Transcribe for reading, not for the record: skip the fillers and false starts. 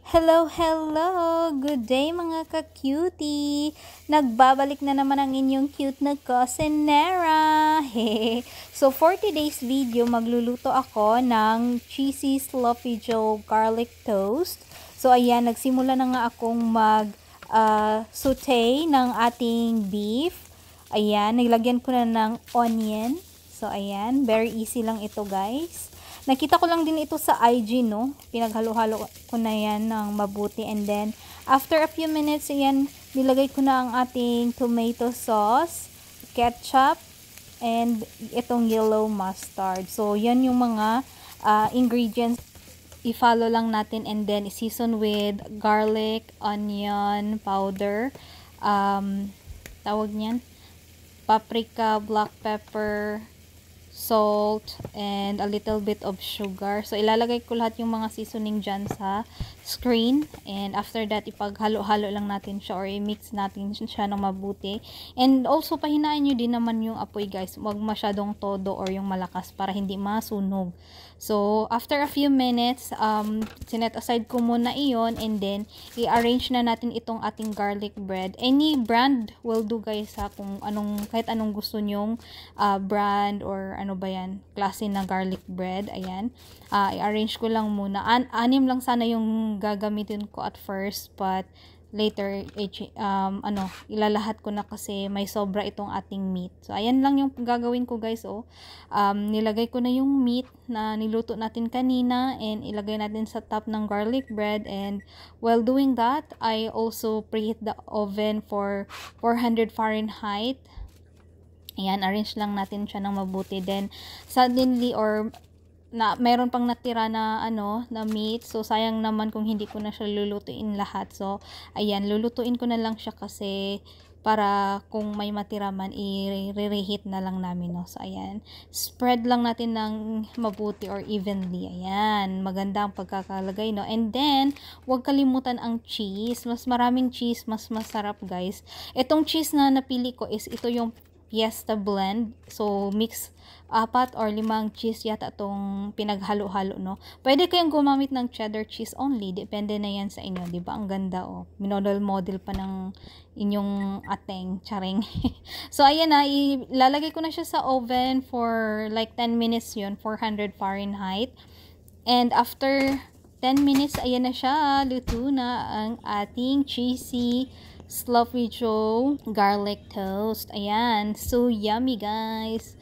Hello, hello! Good day mga ka-cutie! Nagbabalik na naman ang inyong cute na cousinera! So, for today's video, magluluto ako ng cheesy sloppy joe garlic toast. So, ayan, nagsimula na nga akong saute ng ating beef. Ayan, nilagyan ko na ng onion. So, ayan, very easy lang ito guys. Nakita ko lang din ito sa IG, no? Pinaghalo-halo ko na yan ng mabuti. And then, after a few minutes, ayan, nilagay ko na ang ating tomato sauce, ketchup, and itong yellow mustard. So, yan yung mga ingredients. I-follow lang natin and then season with garlic, onion powder, tawag niyan, paprika, black pepper, salt, and a little bit of sugar. So, ilalagay ko lahat yung mga seasoning dyan sa screen. And after that, ipaghalo-halo lang natin siya or i-mix natin siya ng mabuti. And also, pahinaan nyo din naman yung apoy guys. Huwag masyadong todo or yung malakas para hindi masunog. So, after a few minutes, sinet aside ko muna iyon and then, i-arrange na natin itong ating garlic bread. Any brand will do guys ha, kung kahit anong gusto nyong brand or ano ba yan, klase ng garlic bread. Ayan, i-arrange ko lang muna. Anim lang sana yung gagamitin ko at first, but later, ilalahat ko na kasi may sobra itong ating meat. So, ayan lang yung gagawin ko guys, oh. Nilagay ko na yung meat na niluto natin kanina and ilagay natin sa top ng garlic bread. And while doing that, I also preheat the oven for 400 Fahrenheit. Ayan, arrange lang natin siya ng mabuti. Then, suddenly or mayroon pang natira na na meat. So, sayang naman kung hindi ko na siya lulutuin lahat. So, ayan, lulutuin ko na lang siya kasi para kung may matira man, i-reheat na lang namin, no. So, ayan, spread lang natin ng mabuti or evenly. Ayan, maganda ang pagkakalagay, no. And then, huwag kalimutan ang cheese. Mas maraming cheese, mas masarap, guys. Itong cheese na napili ko is ito yung Fiesta blend. So, mix 4 or 5 cheese yata itong pinaghalo-halo, no? Pwede kayong gumamit ng cheddar cheese only. Depende na yan sa inyo. Diba? Ang ganda, oh. Minodel-model pa ng inyong ateng. Charing. So, ayan na. Ilalagay ko na siya sa oven for like 10 minutes yun. 400 Fahrenheit. And after 10 minutes, ayan na siya. Luto na ang ating cheesy sloppy joe garlic toast. Ayan, so yummy guys.